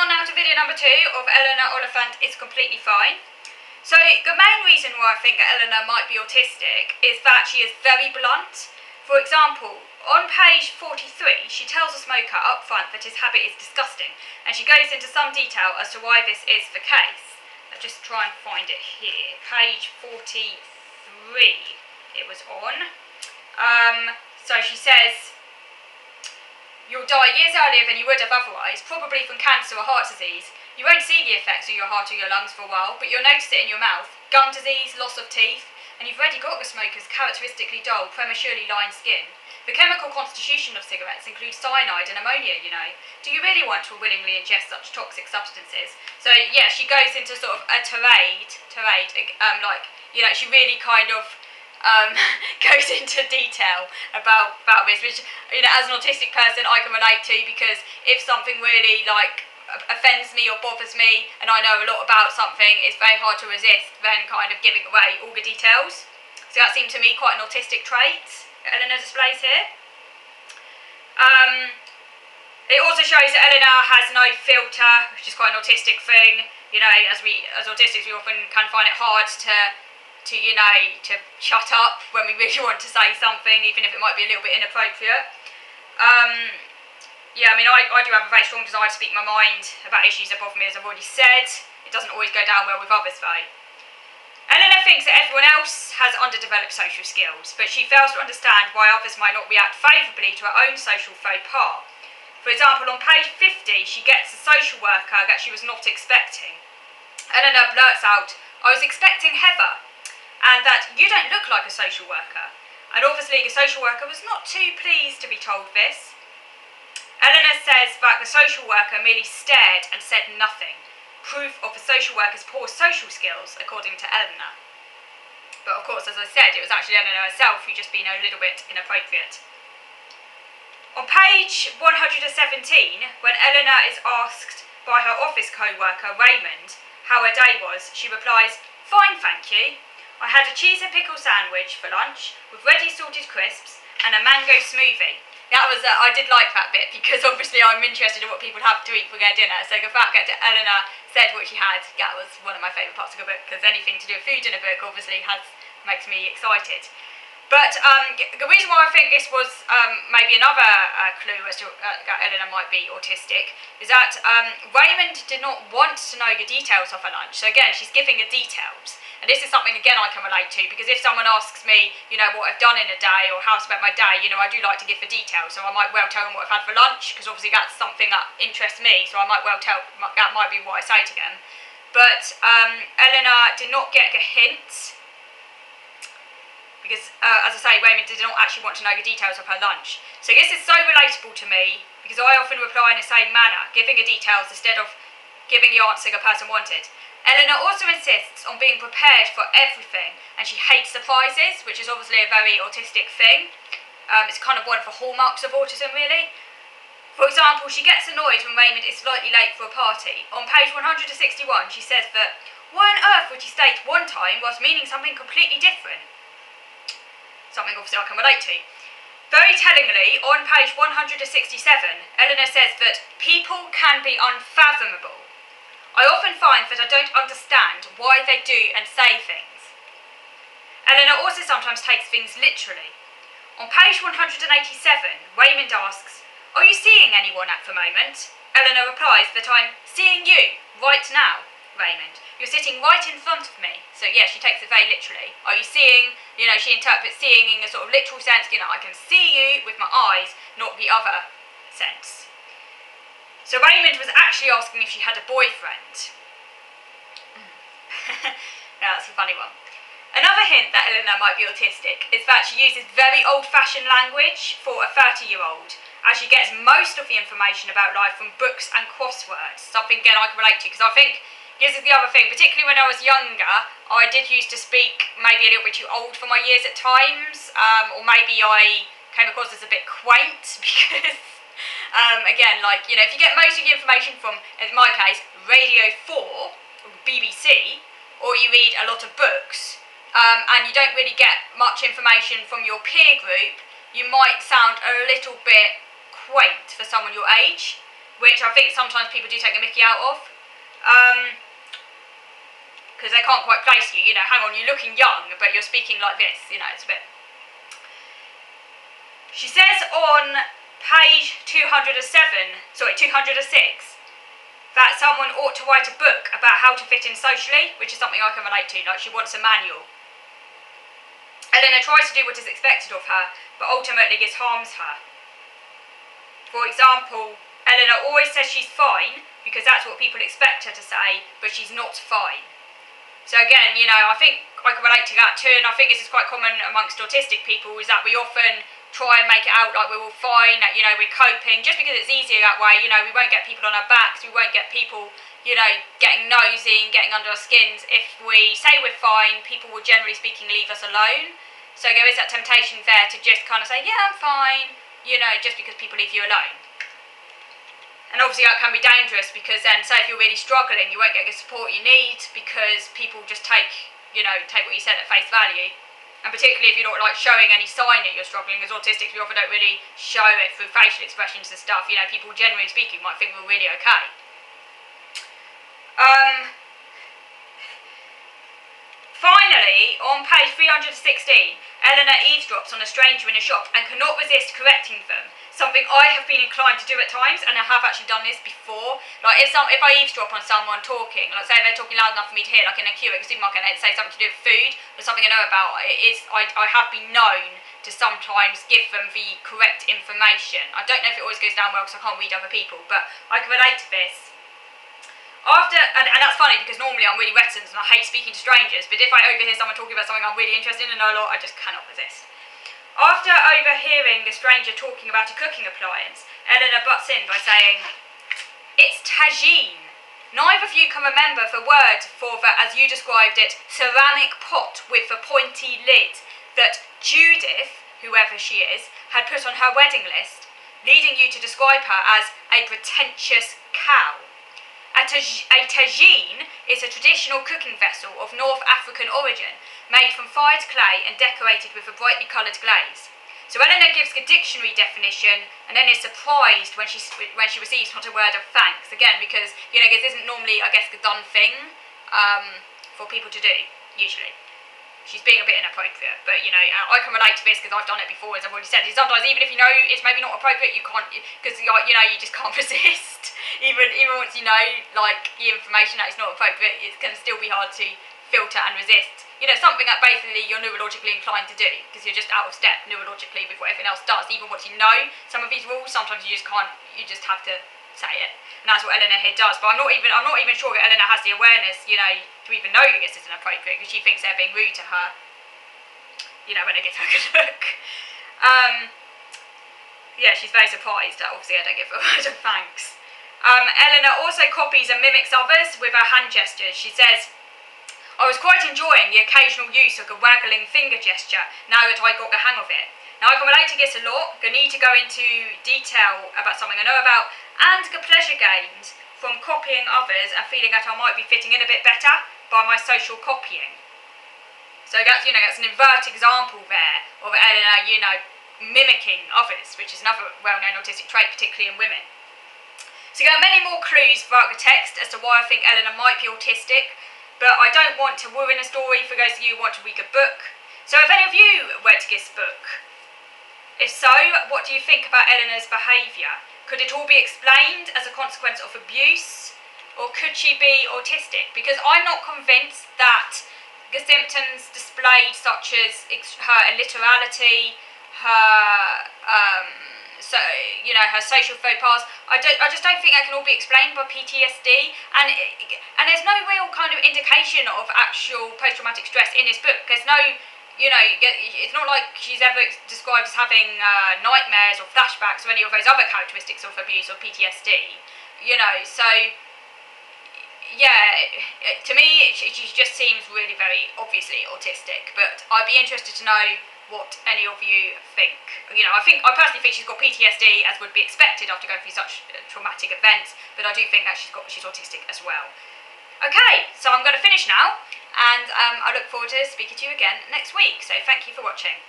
on now to video number 2 of Eleanor Oliphant is completely fine. So the main reason why I think that Eleanor might be autistic is that she is very blunt. For example, on page 43, she tells a smoker up front that his habit is disgusting, and she goes into some detail as to why this is the case. I'll just try and find it here. Page 43 it was on. So she says, "You'll die years earlier than you would have otherwise, probably from cancer or heart disease. You won't see the effects on your heart or your lungs for a while, but you'll notice it in your mouth. Gum disease, loss of teeth, and you've already got the smoker's characteristically dull, prematurely lined skin. The chemical constitution of cigarettes includes cyanide and ammonia, you know. Do you really want to willingly ingest such toxic substances?" So yeah, she goes into sort of a tirade, she really kind of goes into detail about this, which, as an autistic person I can relate to, because if something really offends me or bothers me and I know a lot about something, it's very hard to resist then kind of giving away all the details. So that seemed to me quite an autistic trait that Eleanor displays here. It also shows that Eleanor has no filter, which is quite an autistic thing. As autistics we often can find it hard to shut up when we really want to say something, even if it might be a little bit inappropriate. I do have a very strong desire to speak my mind about issues that bother me, as I've already said. It doesn't always go down well with others though. Eleanor thinks that everyone else has underdeveloped social skills, but she fails to understand why others might not react favourably to her own social faux pas. For example, on page 50, she gets a social worker that she was not expecting. Eleanor blurts out, "I was expecting Heather," and that "you don't look like a social worker." And obviously the social worker was not too pleased to be told this. Eleanor says that the social worker merely stared and said nothing, proof of the social worker's poor social skills, according to Eleanor. But of course, as I said, it was actually Eleanor herself who just been a little bit inappropriate. On page 117, when Eleanor is asked by her office co-worker Raymond how her day was, she replies, "Fine, thank you. I had a cheese and pickle sandwich for lunch with ready salted crisps and a mango smoothie." I did like that bit, because obviously I'm interested in what people have to eat for their dinner. So the fact that Eleanor said what she had, that was one of my favourite parts of the book, because anything to do with food in a book obviously makes me excited. But the reason why I think this was maybe another clue as to that Eleanor might be autistic is that Raymond did not want to know the details of her lunch. So again, she's giving the details. And this is something, again, I can relate to, because if someone asks me, what I've done in a day or how I spent my day, I do like to give the details. So I might well tell them what I've had for lunch, because obviously that's something that interests me. So I might well that might be what I say to them. But Eleanor did not get a hint, because, as I say, Raymond did not actually want to know the details of her lunch. So this is so relatable to me, because I often reply in the same manner, giving the details instead of giving the answer the person wanted. Eleanor also insists on being prepared for everything, and she hates surprises, which is obviously a very autistic thing. It's kind of one of the hallmarks of autism, really. For example, she gets annoyed when Raymond is slightly late for a party. On page 161, she says that, "Why on earth would he stay one time whilst meaning something completely different?" Something obviously I can relate to. Very tellingly, on page 167, Eleanor says that people can be unfathomable. I often find that I don't understand why they do and say things. Eleanor also sometimes takes things literally. On page 187, Raymond asks, "Are you seeing anyone at the moment?" Eleanor replies that "I'm seeing you right now, Raymond. You're sitting right in front of me." So yeah, she takes it very literally. Are you seeing, she interprets seeing in a sort of literal sense, I can see you with my eyes, not the other sense. So Raymond was actually asking if she had a boyfriend. That's a funny one. Another hint that Eleanor might be autistic is that she uses very old-fashioned language for a 30-year-old, as she gets most of the information about life from books and crosswords, something again I can relate to, because I think this is the other thing, particularly when I was younger, I did used to speak maybe a little bit too old for my years at times, or maybe I came across as a bit quaint, because again, if you get most of the information from, in my case, Radio 4, or BBC, or you read a lot of books, and you don't really get much information from your peer group, you might sound a little bit quaint for someone your age. which I think sometimes people do take the mickey out of. Because they can't quite place you, hang on, you're looking young, but you're speaking like this, it's a bit... She says on page 206, that someone ought to write a book about how to fit in socially, which is something I can relate to, like she wants a manual. Eleanor tries to do what is expected of her, but ultimately this harms her. For example, Eleanor always says she's fine, because that's what people expect her to say, but she's not fine. So again, I think I can relate to that too, and I think this is quite common amongst autistic people, is that we often try and make it out like we're all fine, that, we're coping, just because it's easier that way, we won't get people on our backs, we won't get people, getting nosy and getting under our skins. If we say we're fine, people will generally speaking leave us alone. So there is that temptation there to just kind of say, yeah, I'm fine, just because people leave you alone. And obviously that can be dangerous, because then, say if you're really struggling, you won't get the support you need, because people just take what you said at face value. And particularly if you're not showing any sign that you're struggling. As autistics, we often don't really show it through facial expressions and stuff. People generally speaking might think we're really okay. Finally, on page 316, Eleanor eavesdrops on a stranger in a shop and cannot resist correcting them. Something I have been inclined to do at times, and I have actually done this before. If I eavesdrop on someone talking, say they're talking loud enough for me to hear, like in a queue at a supermarket, and they say something to do with food or something I know about, I have been known to sometimes give them the correct information. I don't know if it always goes down well because I can't read other people, but I can relate to this. And that's funny, because normally I'm really reticent and I hate speaking to strangers, but if I overhear someone talking about something I'm really interested in and know a lot, I just cannot resist. After overhearing the stranger talking about a cooking appliance, Eleanor butts in by saying, "It's tagine. Neither of you can remember the word for the, as you described it, ceramic pot with the pointy lid that Judith, whoever she is, had put on her wedding list, leading you to describe her as a pretentious cow. A tagine is a traditional cooking vessel of North African origin, made from fired clay and decorated with a brightly coloured glaze." So Eleanor gives the dictionary definition and then is surprised when she receives not a word of thanks. Again, because, this isn't normally, I guess, the done thing for people to do, usually. She's being a bit inappropriate, but, I can relate to this because I've done it before, as I've already said. Sometimes, even if it's maybe not appropriate, you can't, because, you just can't resist. Even once the information that is not appropriate, it can still be hard to filter and resist. Something that basically you're neurologically inclined to do, because you're just out of step neurologically with what everything else does. Even once you know some of these rules, sometimes you just can't, you just have to say it. And that's what Eleanor here does. But I'm not even sure that Eleanor has the awareness, to even know that this isn't appropriate, because she thinks they're being rude to her, when they give her a good look. She's very surprised that obviously I don't give her a word of thanks. Eleanor also copies and mimics others with her hand gestures. She says, "I was quite enjoying the occasional use of the waggling finger gesture now that I got the hang of it. Now I can relate to this a lot, the need to go into detail about something I know about, and the pleasure gained from copying others and feeling that I might be fitting in a bit better by my social copying." So that's an inverted example there of Eleanor, mimicking others, which is another well-known autistic trait, particularly in women. So there are many more clues throughout the text as to why I think Eleanor might be autistic, but I don't want to ruin the story for those of you who want to read the book. So have any of you read this book? If so, what do you think about Eleanor's behaviour? Could it all be explained as a consequence of abuse? Or could she be autistic? Because I'm not convinced that the symptoms displayed, such as her illiterality, her her social faux pas, I just don't think that can all be explained by PTSD, and there's no real kind of indication of actual post-traumatic stress in this book. There's no, it's not like she's ever described as having nightmares or flashbacks or any of those other characteristics of abuse or PTSD, so to me she just seems really very obviously autistic, but I'd be interested to know what any of you think. I personally think she's got PTSD, as would be expected after going through such traumatic events, but I do think that she's autistic as well. Okay, so I'm going to finish now, and I look forward to speaking to you again next week, so thank you for watching.